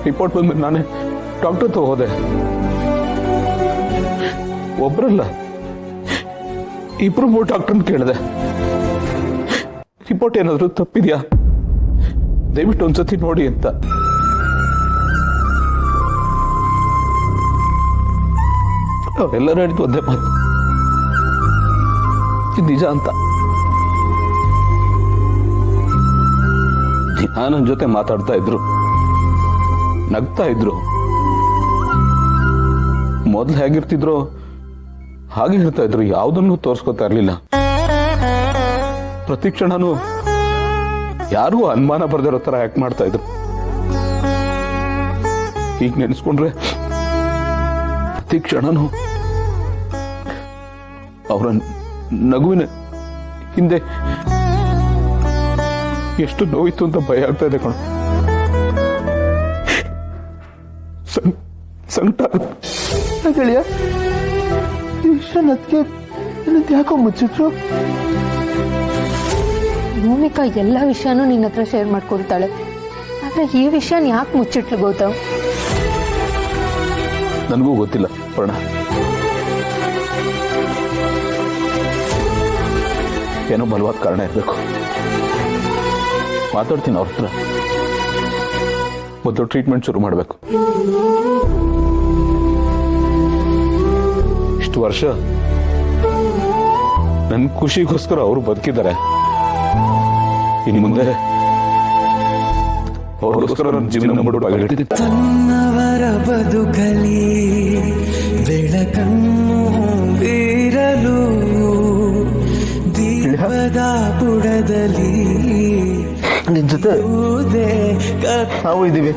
Report ಬಂದ್ಮೇಲೆ ನಾನೇ doctor ಹತ್ರ ಹೋದೆ. ಒಬ್ರಲ್ಲ, 2-3 ಡಾಕ್ಟರ್ನ ಕೇಳಿದೆ. ರಿಪೋರ್ಟ್ ಏನಾದರೂ ತಪ್ಪಿದ್ಯಾ, ದಯವಿಟ್ಟು ಒಂದ್ಸತಿ ನೋಡಿ ಅಂತ. ಅವರೆಲ್ಲರೂ ಹೇಳಿದ್ದು ಒಂದೇ ಮಾತು, ಇದು ನಿಜ ಅಂತ. ದಿನ ನನ್ನ ಜೊತೆ ಮಾತಾಡ್ತಾ ಇದ್ರು, ನಗ್ತಾ ಇದ್ರು. ಮೊದಲು ಹೇಗಿರ್ತಿದ್ರು ಹಾಗೆ ಇರ್ತಾ ಇದ್ರು, ಯಾವುದನ್ನು ತೋರಿಸ್ಕೊತಾ ಇರ್ಲಿಲ್ಲ. ಪ್ರತಿ ಕ್ಷಣನೂ ಯಾರಿಗೂ ಅನುಮಾನ ಬರ್ದಿರೋ ತರ ಆಕ್ಟ್ ಮಾಡ್ತಾ ಇದ್ರು. ಈಗ ನೆನೆಸ್ಕೊಂಡ್ರೆ ಪ್ರತಿ ಕ್ಷಣನೂ ಅವರ ನಗುವಿನ ಹಿಂದೆ ಎಷ್ಟು ನೋವಿತ್ತು ಅಂತ ಭಯ ಆಗ್ತಾ ಇದೆ ಕಣ. ಸಂಕಟ ಗೆಳೆಯ, ಈ ವಿಷಯ ಯಾಕೋ ಮುಚ್ಚಿಟ್ರು? ಭೂಮಿಕಾ ಎಲ್ಲ ವಿಷಯನೂ ನಿನ್ನ ಹತ್ರ ಶೇರ್ ಮಾಡ್ಕೊಳ್ತಾಳೆ, ಆದ್ರೆ ಈ ವಿಷಯನ ಯಾಕೆ ಮುಚ್ಚಿಟ್ಲು ಗೌತಮ್? ನನಗೂ ಗೊತ್ತಿಲ್ಲ ಪರ್ಣ. ಏನೋ ಬಲವಾದ ಕಾರಣ ಇರಬೇಕು. ಮಾತಾಡ್ತೀನಿ ಅವ್ರ ಹತ್ರ. ಮೊದಲು ಟ್ರೀಟ್ಮೆಂಟ್ ಶುರು ಮಾಡಬೇಕು. ಇಷ್ಟು ವರ್ಷ ನನ್ನ ಖುಷಿಗೋಸ್ಕರ ಅವರು ಬದುಕಿದ್ದಾರೆ. ಇನ್ನು ಮುಂದೆ ಅವ್ರಿಗೋಸ್ಕರ ನನ್ನ ಜೀವನ ಮಾಡಿಬಿಟ್ಟು ತನ್ನವರ ಬದುಕಲಿ ಬೆಳಕನ್ನು ಬೀರಲು ದೀಪದ ಬುಡದಲ್ಲಿ ನಿನ್ ಜೊತೆ ನಾವು ಇದ್ದೀವಿ.